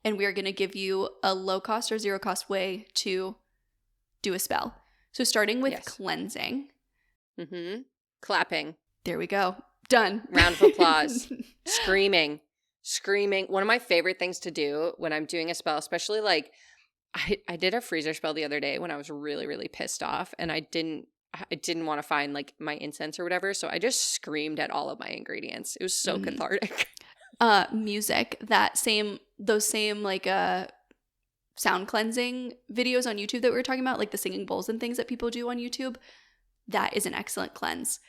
S1: And we are going to give you a low cost or zero cost way to do a spell. So starting with cleansing.
S2: Clapping.
S1: There we go. Done.
S2: Round of applause. Screaming. One of my favorite things to do when I'm doing a spell, especially like I did a freezer spell the other day when I was really, really pissed off and I didn't want to find like my incense or whatever. So I just screamed at all of my ingredients. It was so cathartic.
S1: Music, those same like sound cleansing videos on YouTube that we were talking about, like the singing bowls and things that people do on YouTube, that is an excellent cleanse.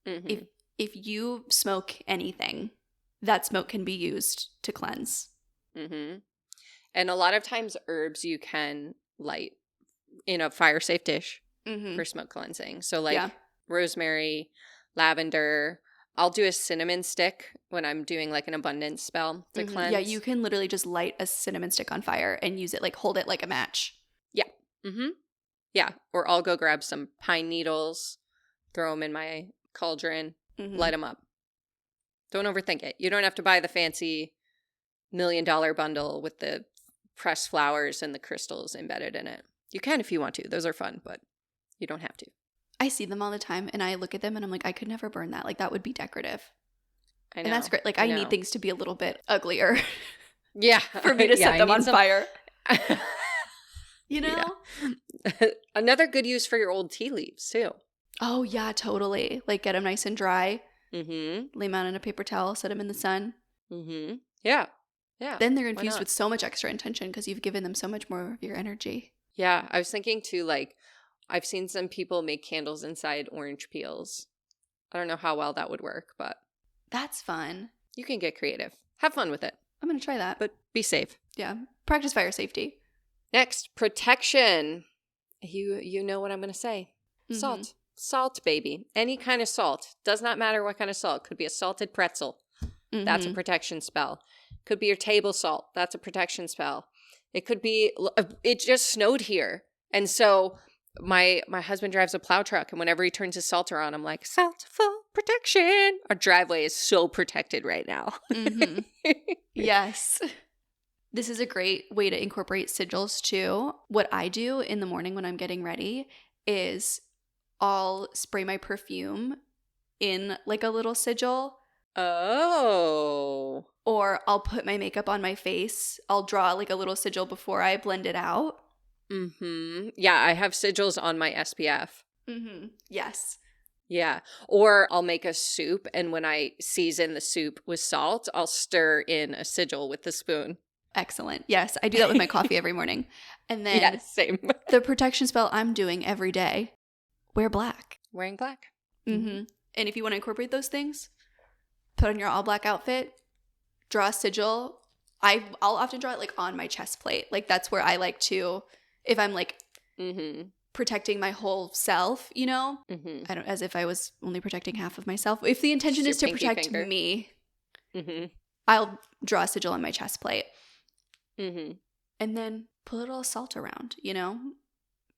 S1: If you smoke anything, that smoke can be used to cleanse.
S2: And a lot of times herbs you can light in a fire safe dish for smoke cleansing. So like rosemary, lavender. I'll do a cinnamon stick when I'm doing like an abundance spell to cleanse.
S1: Yeah, you can literally just light a cinnamon stick on fire and use it, like hold it like a match.
S2: Yeah. Yeah. Or I'll go grab some pine needles, throw them in my cauldron, light them up. Don't overthink it. You don't have to buy the fancy $1 million bundle with the pressed flowers and the crystals embedded in it. You can if you want to. Those are fun, but you don't have to.
S1: I see them all the time and I look at them and I'm like, I could never burn that. Like that would be decorative.
S2: I know.
S1: And that's great. Like I need things to be a little bit uglier.
S2: Yeah.
S1: For me to set them on fire. You know?
S2: Yeah. Another good use for your old tea leaves too.
S1: Oh yeah, totally. Like get them nice and dry.
S2: Lay
S1: them out on a paper towel, set them in the sun.
S2: Yeah. Yeah.
S1: Then they're infused with so much extra intention because you've given them so much more of your energy.
S2: Yeah. I was thinking too, like, I've seen some people make candles inside orange peels. I don't know how well that would work, but
S1: that's fun.
S2: You can get creative. Have fun with it.
S1: I'm going to try that.
S2: But be safe.
S1: Yeah. Practice fire safety.
S2: Next, protection. You know what I'm going to say. Salt. Salt, baby. Any kind of salt. Does not matter what kind of salt. Could be a salted pretzel. That's a protection spell. Could be your table salt. That's a protection spell. It could be, it just snowed here. And so my husband drives a plow truck, and whenever he turns his salter on, I'm like, salt for protection. Our driveway is so protected right now.
S1: Yes. This is a great way to incorporate sigils too. What I do in the morning when I'm getting ready is I'll spray my perfume in like a little sigil.
S2: Oh.
S1: Or I'll put my makeup on my face. I'll draw like a little sigil before I blend it out.
S2: Mm-hmm. Yeah, I have sigils on my SPF.
S1: Mm-hmm. Yes.
S2: Yeah. Or I'll make a soup, and when I season the soup with salt, I'll stir in a sigil with the spoon.
S1: Excellent. Yes, I do that with my coffee every morning. And then
S2: yes, same.
S1: The protection spell I'm doing every day, wear black.
S2: Wearing black.
S1: Mm-hmm. And if you want to incorporate those things, put on your all black outfit, draw a sigil. I'll often draw it like on my chest plate. Like that's where I like to, if I'm like protecting my whole self, you know, I don't, as if I was only protecting half of myself. If the intention is to protect me, I'll draw a sigil on my chest plate. And then put a little salt around, you know?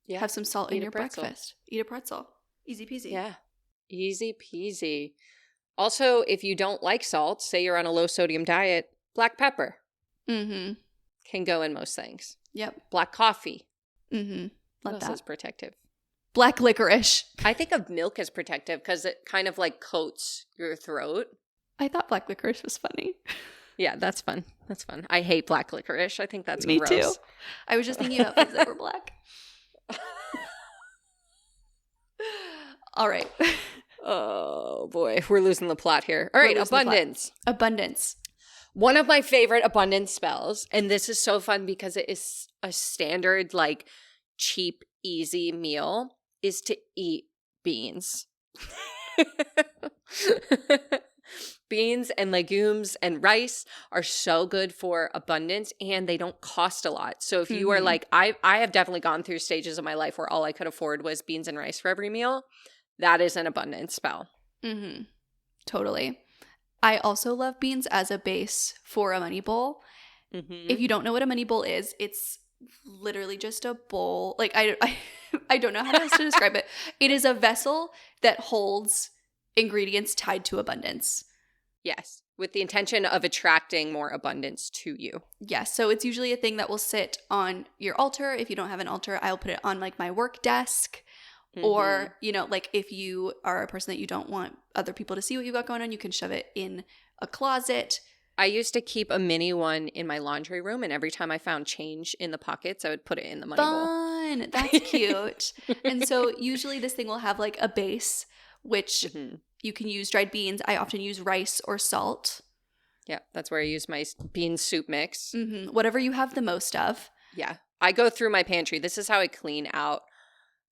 S1: Yeah. Have some salt in your breakfast. Eat a pretzel. Easy peasy.
S2: Yeah. Easy peasy. Also, if you don't like salt, say you're on a low sodium diet, black pepper can go in most things.
S1: Yep.
S2: Black coffee.
S1: Love that.
S2: Is protective.
S1: Black licorice.
S2: I think of milk as protective because it kind of like coats your throat.
S1: I thought black licorice was funny.
S2: Yeah, that's fun. That's fun. I hate black licorice. I think that's
S1: Me
S2: gross.
S1: too. I was just thinking about things that were black. All right.
S2: Oh, boy. We're losing the plot here. All right, abundance.
S1: Abundance.
S2: One of my favorite abundance spells, and this is so fun because it is a standard, like, cheap, easy meal, is to eat beans. Beans and legumes and rice are so good for abundance, and they don't cost a lot. So if you are like, I have definitely gone through stages of my life where all I could afford was beans and rice for every meal. That is an abundance spell.
S1: Totally. I also love beans as a base for a money bowl. If you don't know what a money bowl is, it's literally just a bowl. Like I don't know how else to describe it. It is a vessel that holds ingredients tied to abundance.
S2: Yes, with the intention of attracting more abundance to you.
S1: Yes, so it's usually a thing that will sit on your altar. If you don't have an altar, I'll put it on like my work desk. Or, you know, like if you are a person that you don't want other people to see what you got going on, you can shove it in a closet.
S2: I used to keep a mini one in my laundry room, and every time I found change in the pockets, I would put it in the money bowl.
S1: Fun! That's cute. And so usually this thing will have like a base, which you can use dried beans. I often use rice or salt.
S2: Yeah, that's where I use my bean soup mix.
S1: Whatever you have the most of.
S2: Yeah. I go through my pantry. This is how I clean out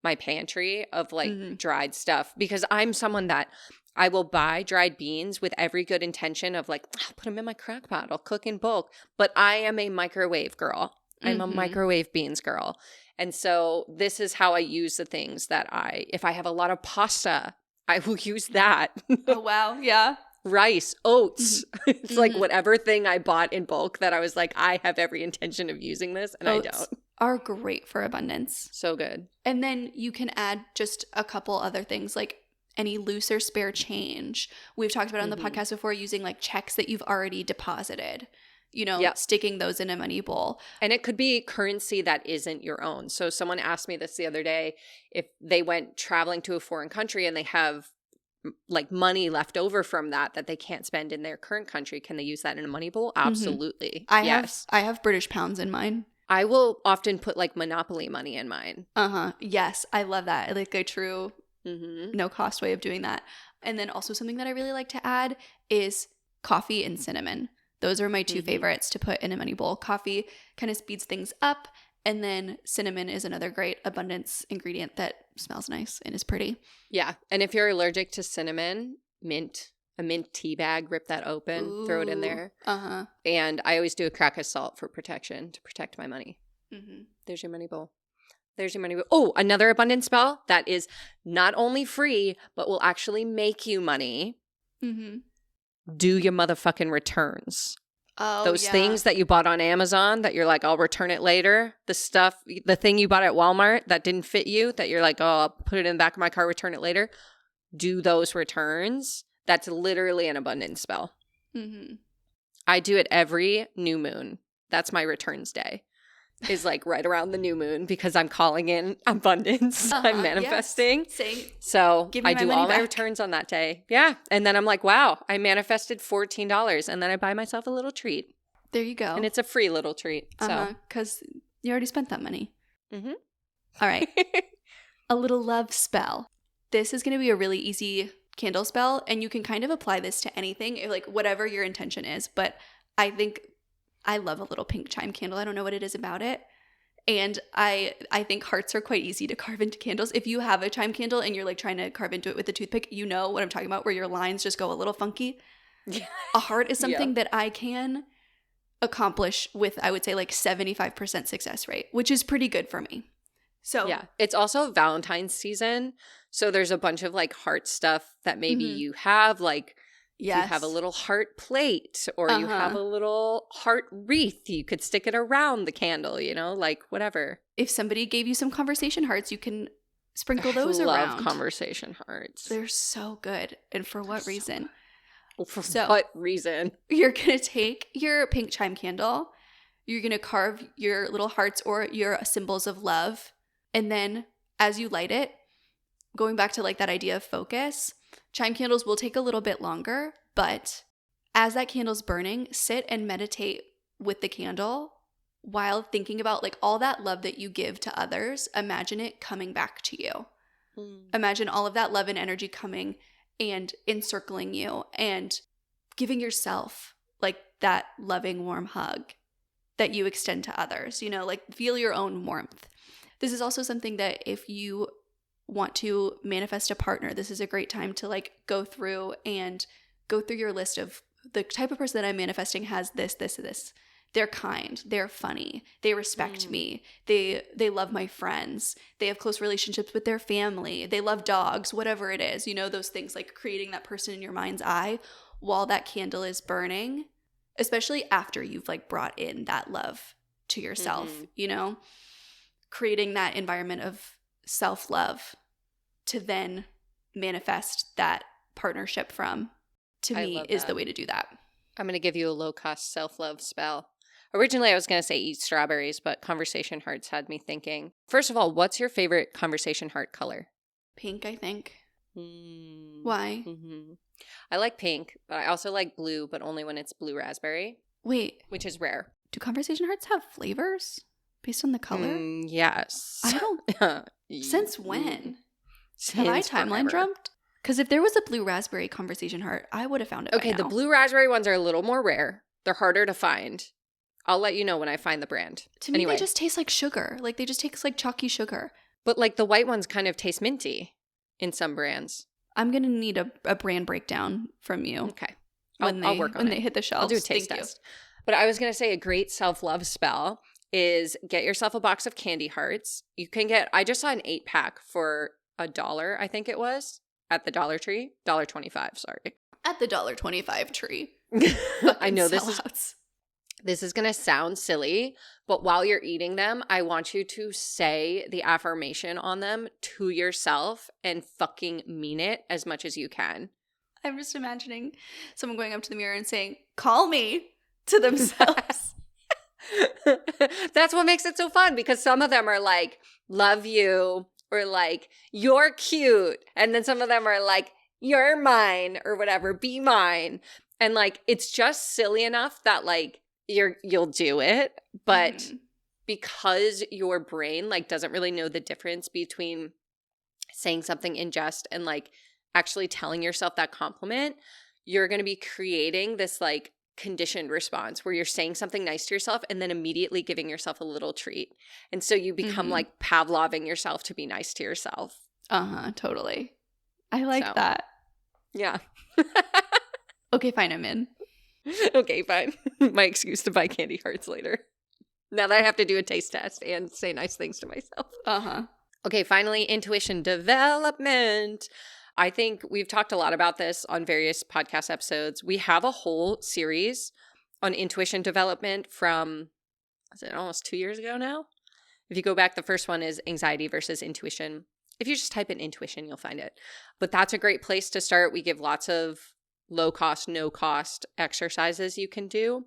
S2: my pantry of like dried stuff, because I'm someone that I will buy dried beans with every good intention of like, I'll put them in my crock pot, I'll cook in bulk. But I am a microwave girl. I'm a microwave beans girl. And so this is how I use the things that if I have a lot of pasta, I will use that.
S1: Oh, wow. Yeah.
S2: Rice, oats. It's like whatever thing I bought in bulk that I was like, I have every intention of using this, and oats I don't.
S1: Are great for abundance.
S2: So good.
S1: And then you can add just a couple other things like any loose or spare change. We've talked about on the podcast before, using like checks that you've already deposited, you know, sticking those in a money bowl.
S2: And it could be currency that isn't your own. So someone asked me this the other day, if they went traveling to a foreign country and they have like money left over from that they can't spend in their current country, can they use that in a money bowl? Absolutely.
S1: I have British pounds in mine.
S2: I will often put like Monopoly money in mine.
S1: Yes, I love that. Like a true no cost way of doing that. And then also something that I really like to add is coffee and cinnamon. Those are my two favorites to put in a money bowl. Coffee kind of speeds things up, and then cinnamon is another great abundance ingredient that smells nice and is pretty. Yeah.
S2: And if you're allergic to cinnamon, a mint tea bag, rip that open, throw it in there. And I always do a crack of salt for protection, to protect my money. There's your money bowl. There's your money bowl. Oh, another abundance spell that is not only free, but will actually make you money. Do your motherfucking returns.
S1: Oh,
S2: those things that you bought on Amazon that you're like, I'll return it later. The thing you bought at Walmart that didn't fit you, that you're like, oh, I'll put it in the back of my car, return it later. Do those returns. That's literally an abundance spell. I do it every new moon. That's my returns day. Is like right around the new moon because I'm calling in abundance. I'm manifesting.
S1: Yes.
S2: So
S1: Give me
S2: I
S1: my
S2: do
S1: money
S2: all my
S1: back.
S2: returns on that day. Yeah. And then I'm like, wow, I manifested $14. And then I buy myself a little treat.
S1: There you go.
S2: And it's a free little treat. So
S1: because you already spent that money.
S2: Mm-hmm.
S1: All right. A little love spell. This is going to be a really easy candle spell, and you can kind of apply this to anything, like whatever your intention is. But I think I love a little pink chime candle. I don't know what it is about it. And I think hearts are quite easy to carve into candles. If you have a chime candle and you're like trying to carve into it with a toothpick, you know what I'm talking about, where your lines just go a little funky. A heart is something that I can accomplish with, I would say, like 75% success rate, which is pretty good for me. So
S2: yeah, it's also Valentine's season. So there's a bunch of like heart stuff that maybe you have, like you have a little heart plate or you have a little heart wreath. You could stick it around the candle, you know, like whatever.
S1: If somebody gave you some conversation hearts, you can sprinkle those around.
S2: I love conversation hearts.
S1: They're so good. And for what reason?
S2: For what reason?
S1: You're going to take your pink chime candle. You're going to carve your little hearts or your symbols of love. And then as you light it, going back to like that idea of focus, chime candles will take a little bit longer, but as that candle's burning, sit and meditate with the candle while thinking about like all that love that you give to others. Imagine it coming back to you. Imagine all of that love and energy coming and encircling you and giving yourself like that loving, warm hug that you extend to others, you know, like feel your own warmth. This is also something that if you want to manifest a partner, this is a great time to like go through your list of the type of person that I'm manifesting has this, this, this. They're kind, they're funny, they respect me, they love my friends, they have close relationships with their family, they love dogs, whatever it is, you know, those things, like creating that person in your mind's eye while that candle is burning, especially after you've like brought in that love to yourself, you know, creating that environment of self-love to then manifest that partnership from, to me, is the way to do that.
S2: I'm going to give you a low-cost self-love spell. Originally, I was going to say eat strawberries, but conversation hearts had me thinking. First of all, what's your favorite conversation heart color?
S1: Pink, I think. Why?
S2: I like pink, but I also like blue, but only when it's blue raspberry.
S1: Wait.
S2: Which is rare.
S1: Do conversation hearts have flavors based on the color?
S2: Yes.
S1: I don't. Since when?
S2: Since
S1: have I timeline jumped? Because if there was a blue raspberry conversation heart, I would have found it.
S2: Okay, the blue raspberry ones are a little more rare. They're harder to find. I'll let you know when I find the brand.
S1: To me, they just taste like sugar. Like they just taste like chalky sugar.
S2: But like the white ones kind of taste minty in some brands.
S1: I'm going to need a brand breakdown from you.
S2: Okay.
S1: I'll work on it. When they hit the shelves.
S2: I'll do a taste test. But I was going to say a great self-love spell is get yourself a box of candy hearts. You can get, I just saw an 8-pack for $1, I think it was, at the Dollar Tree. $1.25, sorry.
S1: At the $1.25 tree.
S2: I know this is going to sound silly, but while you're eating them, I want you to say the affirmation on them to yourself and fucking mean it as much as you can.
S1: I'm just imagining someone going up to the mirror and saying, "Call me," to themselves.
S2: That's what makes it so fun, because some of them are like, "Love you," or like, "You're cute." And then some of them are like, "You're mine," or whatever, "Be mine." And like, it's just silly enough that like, you'll do it, but because your brain like doesn't really know the difference between saying something in jest and like actually telling yourself that compliment, you're going to be creating this like conditioned response where you're saying something nice to yourself and then immediately giving yourself a little treat. And so you become like Pavloving yourself to be nice to yourself.
S1: Totally. I like that.
S2: Yeah.
S1: Okay, fine, I'm in.
S2: Okay, fine. My excuse to buy candy hearts later. Now that I have to do a taste test and say nice things to myself. Okay, finally, intuition development. I think we've talked a lot about this on various podcast episodes. We have a whole series on intuition development from, is it almost 2 years ago now? If you go back, the first one is anxiety versus intuition. If you just type in intuition, you'll find it. But that's a great place to start. We give lots of low cost, no cost exercises you can do.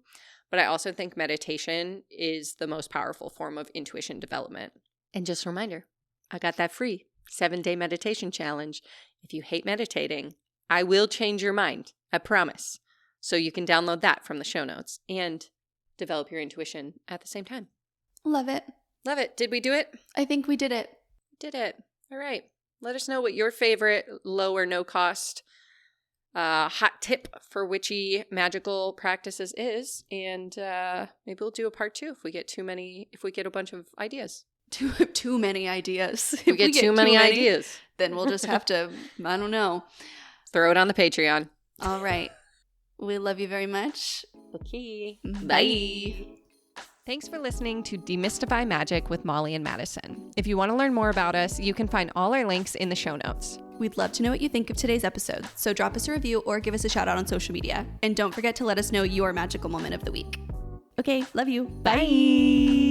S2: But I also think meditation is the most powerful form of intuition development. And just a reminder, I got that free 7-day meditation challenge. If you hate meditating, I will change your mind. I promise. So you can download that from the show notes and develop your intuition at the same time.
S1: Love it.
S2: Love it. Did we do it?
S1: I think we did it.
S2: Did it. All right. Let us know what your favorite low or no cost hot tip for witchy magical practices is. And maybe we'll do a part 2 if we get a bunch of ideas.
S1: Too many ideas.
S2: If we get too many ideas,
S1: then we'll just have to, I don't know.
S2: Throw it on the Patreon.
S1: All right. We love you very much.
S2: Okay.
S1: Bye.
S2: Thanks for listening to Demystify Magic with Molly and Madison. If you want to learn more about us, you can find all our links in the show notes.
S1: We'd love to know what you think of today's episode, so drop us a review or give us a shout out on social media. And don't forget to let us know your magical moment of the week. Okay, love you. Bye.